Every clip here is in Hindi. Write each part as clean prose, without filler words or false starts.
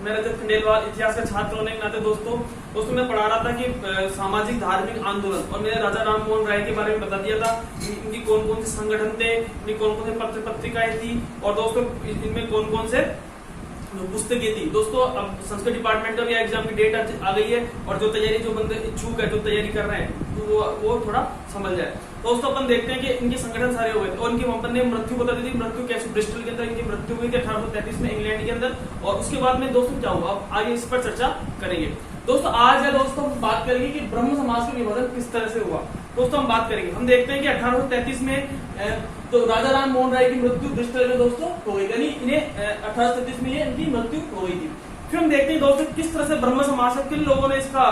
मेरा जब खंडेलवाल इतिहास का छात्र होने के नाते दोस्तों मैं पढ़ा रहा था कि सामाजिक धार्मिक आंदोलन, और मैंने राजा राम मोहन राय के बारे में बता दिया था इनकी कौन कौन से संगठन थे, इनकी कौन कौन से पत्र पत्रिकाएं थी, और दोस्तों इनमें कौन कौन से पुस्तकें थी। दोस्तों अब संस्कृत डिपार्टमेंट का भी एग्जाम की डेट आ गई है, और जो तैयारी जो बंदे इच्छुक है, जो तैयारी कर रहे हैं, तो वो थोड़ा समझ जाए। दोस्तों अपन देखते हैं कि इनके संगठन सारे हुए थे, और इनकी अपन ने मृत्यु बता दी थी। मृत्यु कैसे ब्रिस्टल के अंदर इनकी मृत्यु हुई थी 1833 में इंग्लैंड के अंदर, और उसके बाद में दोस्तों क्या हुआ, अब आगे इस पर चर्चा करेंगे। दोस्तों आज है दोस्तों बात करेंगे कि ब्रह्म समाज का विभाजन किस तरह से हुआ। दोस्तों हम बात करेंगे, हम देखते हैं कि 1833 में तो राजा राम मोहन राय की मृत्यु ब्रिस्टल में दोस्तों हो गई, यानी इन्हें 1833 में इनकी मृत्यु हो गई थी। फिर हम देखते हैं दोस्तों किस तरह से ब्रह्म समाज से किन लोगों ने इसका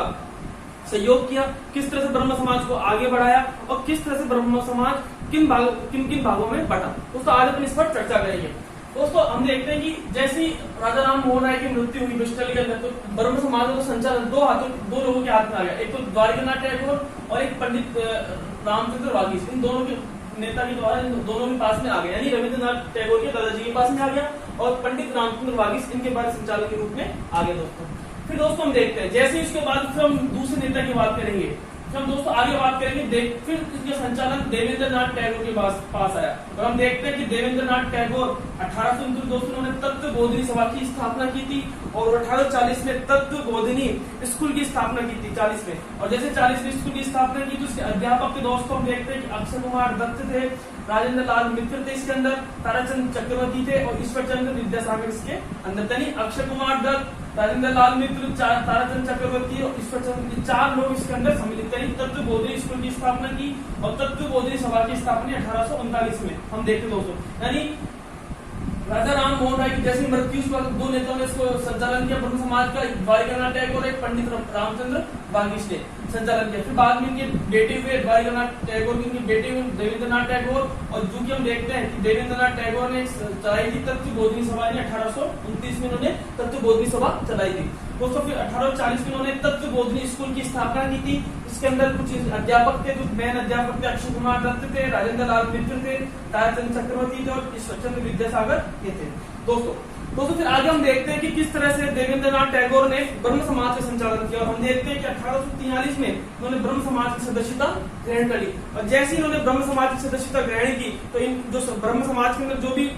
सहयोग किया, किस तरह से ब्रह्म समाज को आगे बढ़ाया, और किस तरह से ब्रह्म समाज किन किन भागों में बटा। दोस्तों आज अपन इस पर चर्चा करेंगे। दोस्तों हम देखते हैं कि जैसे ही राजा राम मोहन राय की मृत्यु हुई ब्रिस्टल के अंदर, तो ब्रह्म समाज का संचालन दो लोगों के हाथ में आ गया। एक तो द्वारिकानाथ टैगोर और एक पंडित रामचंद्र वागीश, इन दोनों के नेता के द्वारा इन दोनों के पास में आ गया, यानी रविंद्रनाथ टैगोर के दादाजी के पास में आ गया, और पंडित रामचंद्र वागीश इनके बाद संचालक के रूप में आ गया। दोस्तों फिर दोस्तों हम देखते हैं जैसे इसके बाद फिर हम दूसरे नेता की बात करेंगे, फिर हम दोस्तों आगे बात करेंगे। फिर इसका संचालन देवेंद्रनाथ टैगोर के पास आया, और हम देखते हैं कि देवेंद्रनाथ टैगोर 1829 दोस्तों ने तत्व बोधिनी सभा की स्थापना की थी, और 1840 में तत्व बोधिनी स्कूल की स्थापना की थी 40 में। और जैसे 40 में स्कूल की स्थापना की तो उसके अध्यापक के दोस्तों हम देखते हैं कि अक्षय कुमार दत्त थे, राजेंद्र लाल मित्र थे इसके अंदर, ताराचंद चक्रवर्ती थे, और ईश्वर चंद्र विद्यासागर इसके अंदर। यानी अक्षय कुमार दत्त, राजेंद्र लाल मित्र, ताराचंद चक्रवर्ती और ईश्वर चंद्र, 4 लोग इसके अंदर सम्मिलित थे। तत्व बोधिनी स्कूल की स्थापना की और तत्व बोधिनी सभा की स्थापना 1839 में हम देखते दोस्तों। यानी राजा राम मोहन राय की जैसी मृत्यु उसके बाद दो नेताओं ने इसको संचालन किया ब्रह्म समाज का, द्वारिकानाथ टैगोर, एक पंडित रामचंद्र वागीश ने संचालन किया। फिर बाद में इनके बेटे हुए द्वारिकानाथ टैगोर के, इनके बेटे हुए देवेंद्रनाथ टैगोर, और जो कि हम देखते हैं कि देवेंद्रनाथ टैगोर ने चलाई थी तत्व बोधिनी सभा, 1829 में उन्होंने तत्व बोधिनी सभा चलाई थी। दोस्तों फिर 1840 में उन्होंने तत्व बोधिनी स्कूल की स्थापना की थी। इसके अंदर कुछ अध्यापक थे, कुछ मेन अध्यापक थे, अक्षय कुमार दत्त थे, राजेंद्र लाल मित्र थे, ताराचंद चक्रवर्ती थे, और ईश्वर चंद्र विद्यासागर ये थे। दोस्तों फिर आगे हम देखते हैं कि किस तरह से देवेंद्रनाथ टैगोर ने ब्रह्म समाज का संचालन किया, और हम देखते हैं कि 1843 में उन्होंने ब्रह्म समाज की सदस्यता ग्रहण कर ली। और जैसे ही उन्होंने ब्रह्म समाज की सदस्यता ग्रहण की, तो इन जो ब्रह्म समाज के अंदर जो भी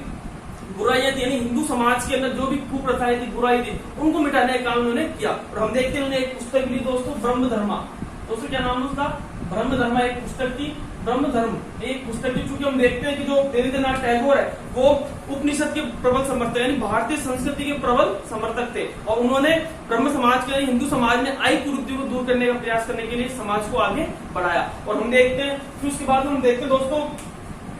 बुराइयां थी, यानी हिंदू समाज के अंदर जो भी कुप्रथाएं थी, बुराई थी, उनको मिटाने का काम उन्होंने किया। और हम देखते हैं उन्होंने एक पुस्तक ली दोस्तों, ब्रह्म धर्मा। दोस्तों क्या नाम है उसका, ब्रह्म धर्मा एक पुस्तक थी, ब्रह्म धर्म एक पुस्तक थी। चूंकि हम देखते हैं कि जो देवेंद्रनाथ टैगोर है वो उपनिषद के प्रबल समर्थक, यानी भारतीय संस्कृति के प्रबल समर्थक थे, और उन्होंने ब्रह्म समाज के, हिंदू समाज में आई कुरीतियों को दूर करने का प्रयास करने के लिए समाज को आगे बढ़ाया। और हम देखते हैं फिर उसके बाद हम देखते हैं दोस्तों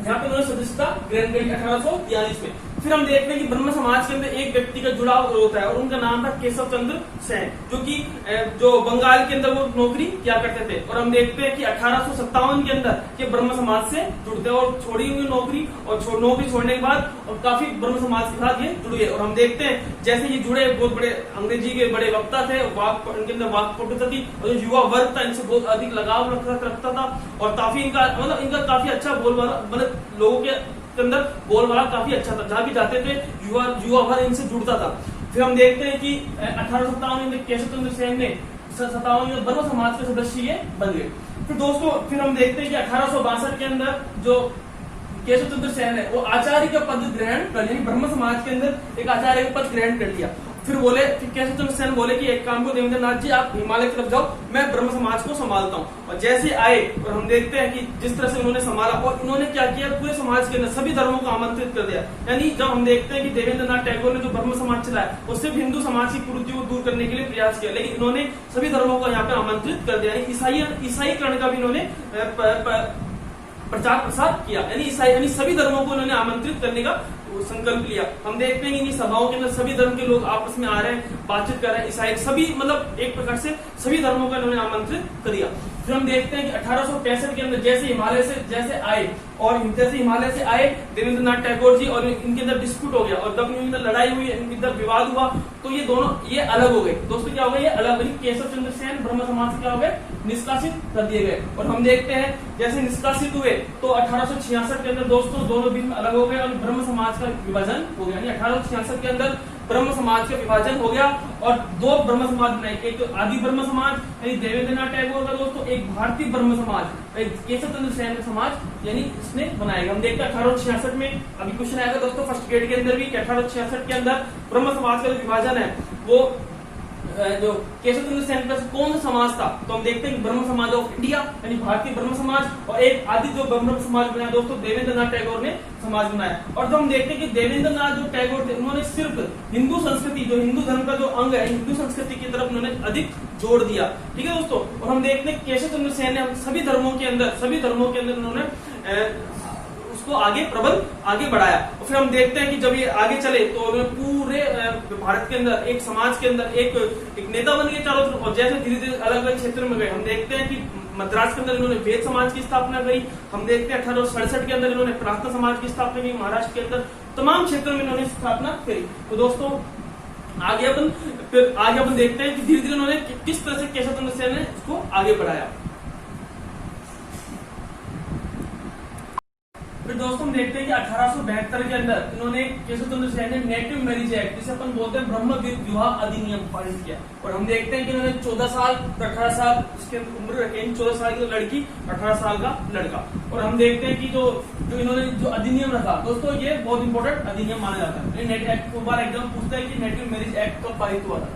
यहाँ पे उन्होंने सदस्यता ग्रहण करी 1843 में। फिर हम देखते हैं कि ब्रह्म समाज के अंदर एक व्यक्ति का जुड़ाव होता है, और उनका नाम था केशव चंद्र सेन, जो कि जो बंगाल के अंदर वो नौकरी किया करते थे। और हम देखते हैं कि 1857 के अंदर ये ब्रह्म समाज से जुड़ते हैं, और छोड़ी हुई नौकरी, और नौकरी छोड़ने के बाद और काफी ब्रह्म समाज के साथ ये जुड़ गए। और हम देखते हैं जैसे ये जुड़े, बहुत बड़े अंग्रेजी के बड़े वक्ता थे, इनके अंदर वाक्पटुता थी, और जो युवा वर्ग था इनसे बहुत अधिक लगाव रखता था, और काफी इनका काफी अच्छा बोलबाला, मतलब लोगों के अंदर बोलबाला काफी अच्छा था, जहां भी जाते थे युवा वर्ग इनसे जुड़ता था। फिर हम देखते हैं कि 1857 में केशव चंद्र सेन ने 57 में ब्रह्म समाज के सदस्य ये बन गए। फिर दोस्तों फिर हम देखते हैं कि 1862 के अंदर जो केशव चंद्र सेन है वो आचार्य का पद ग्रहण कर लिया, ब्रह्म समाज के अंदर एक आचार्य का पद ग्रहण कर लिया। फिर केशव चंद्र सेन बोले कि एक काम को देवेंद्रनाथ जी आप हिमालय की तरफ जाओ, मैं ब्रह्म समाज को संभालता हूँ। और जैसे आए, और हम देखते हैं कि जिस तरह से उन्होंने संभाला, और इन्होंने क्या किया, पूरे समाज के अंदर सभी धर्मों को आमंत्रित कर दिया। यानी जब हम देखते हैं कि देवेंद्रनाथ टैगोर ने जो ब्रह्म समाज चलाया वो सिर्फ हिंदू समाज की कुरीतियों को दूर करने के लिए प्रयास किया, लेकिन इन्होंने सभी धर्मों को यहाँ पे आमंत्रित कर दिया। ईसाईकरण का भी इन्होंने प्रचार प्रसार किया, यानी सभी धर्मों को इन्होंने आमंत्रित करने का संकल्प लिया। हम देखते हैं कि इन सभाओं के अंदर सभी धर्म के लोग आपस में आ रहे हैं, बातचीत कर रहे हैं, ईसाई सभी, मतलब एक प्रकार से सभी धर्मों का इन्होंने आमंत्रित कर दिया। फिर हम देखते हैं कि 1865 के अंदर जैसे आए देवेंद्रनाथ टैगोर जी, और इनके अंदर डिस्प्यूट हो गया, और जब इनके अंदर लड़ाई हुई, इनके अंदर विवाद हुआ, तो ये दोनों ये अलग हो गए। दोस्तों क्या हो गए, ये अलग, केशव चंद्र सेन ब्रह्म समाज से क्या हो गए, निष्कासित कर दिए गए। और हम देखते हैं जैसे निष्कासित हुए तो 1866 के अंदर दोस्तों दोनों बीच में अलग हो गए, और ब्रह्म समाज का विभाजन हो गया। 1866 के अंदर ब्रह्म समाज का विभाजन हो गया और दो ब्रह्म समाज बनाए, एक तो आदि ब्रह्म समाज यानी देवेंद्रनाथ टैगोर का दोस्तों, एक भारतीय ब्रह्म समाज केशव चंद्र सेन का समाज यानी इसने बनाएगा। हम देखते हैं 1866 में, अभी क्वेश्चन आएगा दोस्तों फर्स्ट ग्रेड के अंदर भी, 1866 के अंदर ब्रह्म समाज का जो विभाजन है वो जो केशव चंद्र सेन का कौन सा समाज था, तो हम देखते हैं ब्रह्म समाज ऑफ इंडिया यानी भारतीय ब्रह्म समाज, और एक आदि जो ब्रह्म समाज बनाया दोस्तों देवेंद्रनाथ टैगोर ने समाज बनाया। और जो हम देखते हैं कि देवेंद्रनाथ जो टैगोर थे उन्होंने सिर्फ हिंदू संस्कृति, जो हिंदू धर्म का जो अंग है, हिंदू संस्कृति की तरफ उन्होंने अधिक जोड़ दिया। ठीक है दोस्तों, और हम देखते हैं केशव चंद्र सेन ने सभी धर्मों के अंदर उन्होंने उसको आगे प्रबल आगे बढ़ाया। और फिर हम देखते हैं कि जब ये आगे चले तो उन्होंने पूरे भारत के अंदर एक समाज के अंदर एक नेता बन गए चारों तरफ, और जैसे धीरे धीरे अलग अलग क्षेत्रों में गए, हम देखते हैं कि मद्रास के अंदर इन्होंने वेद समाज की स्थापना करी। हम देखते हैं 1867 के अंदर इन्होंने प्रार्थना समाज की स्थापना की। महाराष्ट्र के अंदर तमाम क्षेत्रों में इन्होंने स्थापना करी। तो दोस्तों आगे अपन देखते हैं कि धीरे धीरे उन्होंने किस तरह से केशव चंद्र सेन ने इसको आगे बढ़ाया। फिर दोस्तों हम देखते हैं कि 1872 के अंदर इन्होंने केशव चंद्र सेन ने नेटिव मैरिज एक्ट, जिसे अपन बोलते हैं ब्रह्म विवाह अधिनियम पारित किया। और हम देखते हैं कि इन्होंने 14 साल 18 साल उसके उम्र रखे, 14 साल की लड़की 18 साल का लड़का। और हम देखते हैं कि जो इन्होंने जो अधिनियम रखा दोस्तों, ये बहुत इंपॉर्टेंट अधिनियम माना जाता है। नेट एक्ट को बार एग्जाम पूछता है कि नेटिव मैरिज एक्ट कब पारित हुआ था।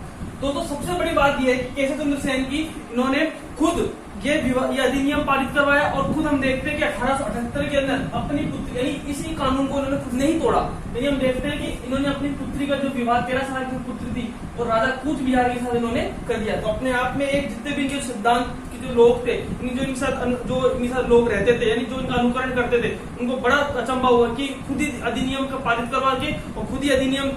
तो सबसे बड़ी बात यह है कि केशव चंद्र सेन की इन्होंने खुद ये अधिनियम पारित करवाया, और खुद हम देखते हैं कि 1878 के अंदर अपनी पुत्री यानी इसी कानून को इन्होंने खुद नहीं तोड़ा। यानी हम देखते हैं कि इन्होंने अपनी पुत्री का जो विवाह 13 साल की पुत्री थी और राजा कूच बिहार के साथ इन्होंने कर दिया। तो अपने आप में एक जितने भी इनके सिद्धांत के जो लोग थे, जो इनके साथ लोग रहते थे यानी जो इनका अनुकरण करते थे, उनको बड़ा अचंभा हुआ कि खुद ही अधिनियम का पारित करवा के और खुद ही अधिनियम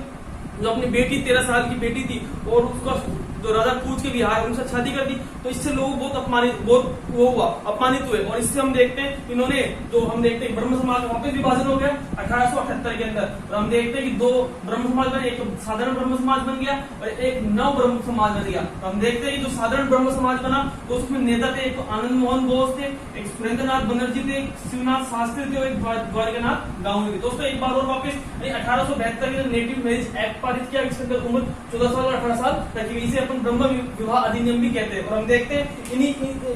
जो अपनी बेटी 13 साल की बेटी थी और उसका जो राजा कूच के बिहार उनसे शादी कर दी, तो इससे लोग बहुत अपमानित हुए। और इससे हम देखते हैं इन्होंने जो हम देखते हैं ब्रह्म समाज वहां पे विभाजन हो गया 1878 के अंदर। और हम देखते हैं कि दो ब्रह्म समाज बने, एक साधारण ब्रह्म समाज बन गया और एक नव ब्रह्म समाज बन गया। तो हम देखते हैं कि जो साधारण ब्रह्म समाज बना तो उसमें नेता थे, एक आनंद मोहन बोस थे, एक सुरेंद्रनाथ बनर्जी थे, एक शिवनाथ शास्त्री थे और एक द्वारकानाथ गांगुली थे। दोस्तों एक बार और वापस 1872 के नेटिव मैरिज एक्ट पारित किया, इसके अंदर उम्र 14 साल और 18 साल रखी गई। इसे ब्रह्म विवाह अधिनियम भी कहते हैं। और हम देखते हैं इन्हीं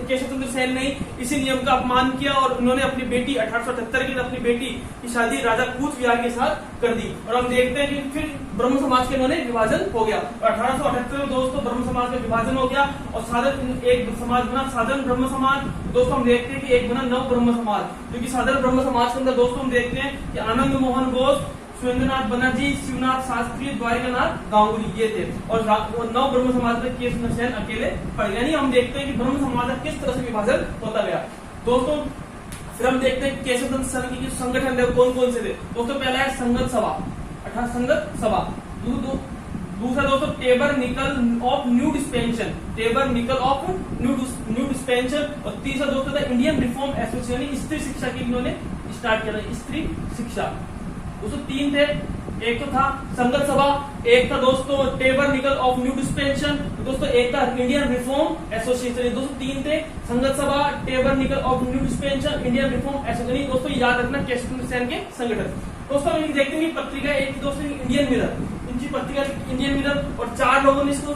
केशव चंद्र सेन ने इसी नियम का अपमान किया और उन्होंने अपनी बेटी 1878 के अपनी बेटी की शादी राजा कूच बिहार के साथ कर दी। और हम देखते हैं कि फिर ब्रह्म समाज के इन्होंने विभाजन हो गया। 1878 में दोस्तों ब्रह्म समाज का विभाजन हो गया और साधारण एक समाज बना साधारण ब्रह्म समाज। दोस्तों हम देखते हैं कि एक बना नव ब्रह्म समाज, क्योंकि साधारण ब्रह्म समाज के अंदर दोस्तों हम देखते हैं कि आनंद मोहन बोस, सुरेंद्रनाथ बनर्जी, शिवनाथ शास्त्री, द्वारकानाथ गांगुली ये थे। और नव ब्रह्म समाज में केशव चंद्र सेन अकेले पड़ गए। यानी हम देखते हैं कि ब्रह्म समाज का किस तरह से विभाजन होता गया। दोस्तों फिर हम देखते हैं केशव चंद्र सेन के संगठन कौन कौन से थे। दोस्तों पहला है संगत सभा, संगत सभा। दूसरा दोस्तों टेबर निकल ऑफ न्यू डिस्पेंशन, टेबर निकल ऑफ न्यू डिस्पेंशन। और तीसरा दोस्तों था इंडियन रिफॉर्म एसोसिएशन, स्त्री शिक्षा की इन्होंने स्टार्ट किया, स्त्री शिक्षा। दोस्तों तीन थे, एक तो था संगत सभा, एक था दोस्तों टेबर निकल ऑफ न्यू डिस्पेंशन, दोस्तों एक था इंडियन रिफॉर्म एसोसिएशन। दोस्तों तीन थे, संगत सभा, टेबर निकल of new dispensation, Indian reform association. दोस्तों याद रखना केशव चंद्र सेन के संगठन। दोस्तों हम देखते हैं पत्रिका एक दोस्तों इंडियन मिरर, इनकी पत्रिका इंडियन मिरर, और 4 लोगों ने इसको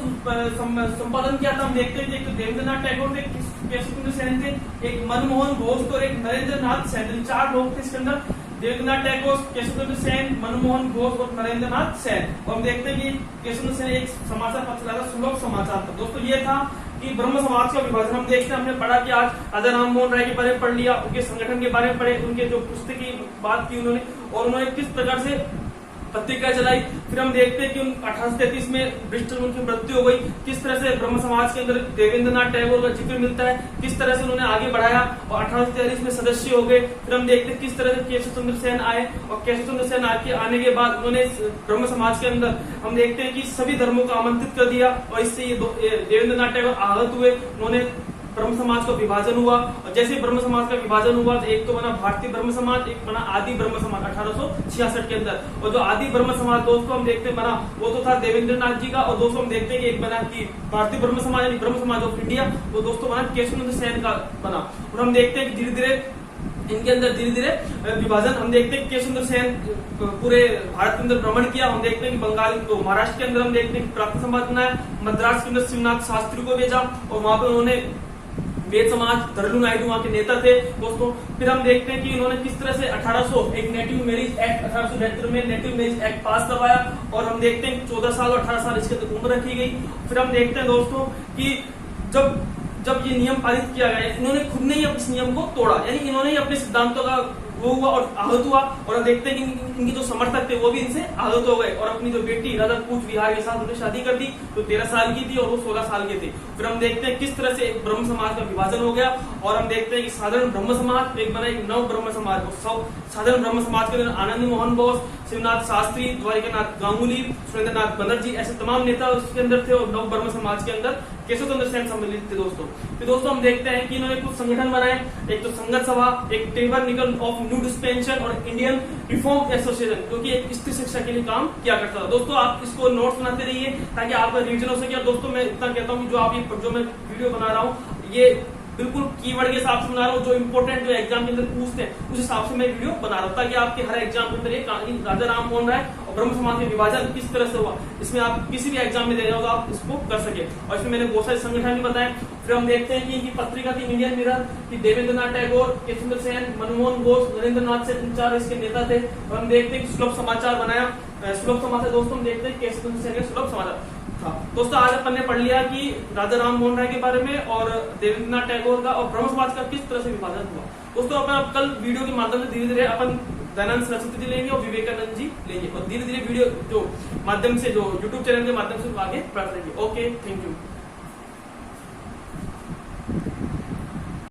संपादन किया था। हम देखते हैं एक तो देवेंद्रनाथ टैगोर थे, केशव चंद्र सेन थे, एक मनमोहन घोष और एक नरेंद्र नाथ सेन, 4 लोग थे इसके अंदर। देवेंद्रनाथ टैगोर, केशव चंद्र सेन, मनमोहन घोष और नरेंद्र नाथ सेन। और हम देखते हैं कि केशव चंद्र सेन एक समाचार पत्र चलाता सुलभ समाचार था। दोस्तों ये था कि ब्रह्म समाज का विभाजन। हम देखते हैं हमने पढ़ा कि आज राजा राम मोहन राय के बारे में पढ़ लिया, उनके संगठन के बारे में पढ़े, उनके जो पुस्तक की बात की उन्होंने, और उन्होंने किस प्रकार से पत्रिका चलाई। फिर हम देखते हैं कि 1833 में ब्रिस्टल में उनकी मृत्यु हो गई। किस तरह से ब्रह्म समाज के अंदर देवेंद्रनाथ टैगोर का जिक्र मिलता है, किस तरह से उन्होंने आगे बढ़ाया और 1843 में सदस्य हो गए। फिर हम देखते हैं किस तरह से केशव चंद्र सेन आए और केशव चंद्र सेन आने के बाद उन्होंने ब्रह्म समाज के अंदर हम देखते हैं कि सभी धर्मों को आमंत्रित कर दिया और इससे ये देवेंद्रनाथ टैगोर आहत हुए। उन्होंने ब्रह्म समाज का विभाजन हुआ और जैसे ब्रह्म समाज का विभाजन हुआ तो एक तो बना भारतीय ब्रह्म समाज, एक बना आदि ब्रह्म समाज 1866 के अंदर। और जो आदि ब्रह्म समाज दोस्तों हम देखते बना वो तो था देवेंद्रनाथ जी का, और दोस्तों हम देखते हैं कि एक बना कि भारतीय ब्रह्म समाज यानी ब्रह्म समाज ऑफ इंडिया, वो दोस्तों बना केशव चंद्र सेन का बना। और हम देखते हैं कि धीरे धीरे इनके अंदर धीरे धीरे विभाजन हम देखते हैं। केशव चंद्र सेन पूरे भारत के अंदर भ्रमण किया। हम देखते हैं कि बंगाल को महाराष्ट्र के अंदर हम देखते हैं प्राप्त समाज बनाया। मद्रास के अंदर शिवनाथ शास्त्री को भेजा और वहां पर उन्होंने वेद समाज, धरलू नायडू वहां के नेता थे दोस्तों। फिर हम देखते हैं कि इन्होंने किस तरह से 1800 एक नेटिव मैरिज एक्ट 1873 में नेटिव मैरिज एक्ट पास करवाया और हम देखते हैं 14 साल और 18 साल इसके अंदर उम्र रखी गई। फिर हम देखते हैं दोस्तों कि जब ये नियम पारित किया गया, इन्होंने खुद ने ही इस नियम को तोड़ा, यानी इन्होंने ही अपने सिद्धांतों का वो हुआ और आहत हुआ। और हम देखते हैं कि इनके जो समर्थक थे वो भी इनसे आहत हो गए और अपनी जो बेटी राजा कूच विहार के साथ उन्होंने शादी कर दी, तो 13 साल की थी और वो 16 साल के थे। फिर हम देखते हैं किस तरह से एक ब्रह्म समाज का विभाजन हो गया और हम देखते हैं कि साधारण ब्रह्म समाज एक बना, एक नव ब्रह्म समाज। साधारण ब्रह्म समाज के अंदर आनंद मोहन बोस, शिवनाथ शास्त्री, द्वारिकानाथ गांगुली, सुरेंद्रनाथ बनर्जी ऐसे तमाम नेता उसके अंदर थे और नव ब्रह्म समाज के अंदर केशव चंद्र सेन सम्मिलित थे दोस्तों। फिर दोस्तों हम देखते हैं कि इन्होंने कुछ संगठन बनाए, एक तो संघर्ष सभा, एक टेबरनिकल ऑफ न्यू डिस्पेंशन और इंडियन रिफॉर्म एसोसिएशन, क्योंकि एक स्त्री शिक्षा के लिए काम किया करता था। दोस्तों आप इसको नोट्स बनाते रहिए ताकि आपका रिविजन हो सके। दोस्तों मैं इतना कहता हूँ कि जो मैं वीडियो बना रहा हूँ ये बिल्कुल कीवर्ड के हिसाब से बना रहा हूँ, जो इंपोर्टेंट जो एग्जाम के अंदर पूछते हैं उस हिसाब से मैं वीडियो बना रहा हूँ ताकि आपके हर एग्जाम के अंदर ये कहानी राजा राम मोहन राय और ब्रह्म समाज के विभाजन किस तरह से हुआ, इसमें आप किसी भी एग्जाम में दे रहे हो तो आप इसको कर सके। और इसमें मैंने बहुत सारे संगठन भी बताए। फिर हम देखते हैं कि इनकी पत्रिका थी इंडियन मिरर, कि देवेंद्रनाथ टैगोर, केशव चंद्र सेन, मनमोहन घोष, नरेंद्र नाथ से 3-4 इसके नेता थे। और हम देखते हैं कि सुलभ समाचार बनाया, सुलभ समाचार दोस्तों हम देखते हैं केशव चंद्र सेन का सुलभ समाचार। दोस्तों आज अपन ने पढ़ लिया कि राजा राम मोहन राय के बारे में और देवेंद्रनाथ टैगोर का और ब्रह्म समाज का किस तरह से विभाजन हुआ। दोस्तों अपन अब कल वीडियो के माध्यम से धीरे धीरे अपन दयानंद सरस्वती जी लेंगे और विवेकानंद जी लेंगे और धीरे धीरे वीडियो जो माध्यम से जो यूट्यूब चैनल के माध्यम से आगे बढ़ जाएंगे। Okay, thank you.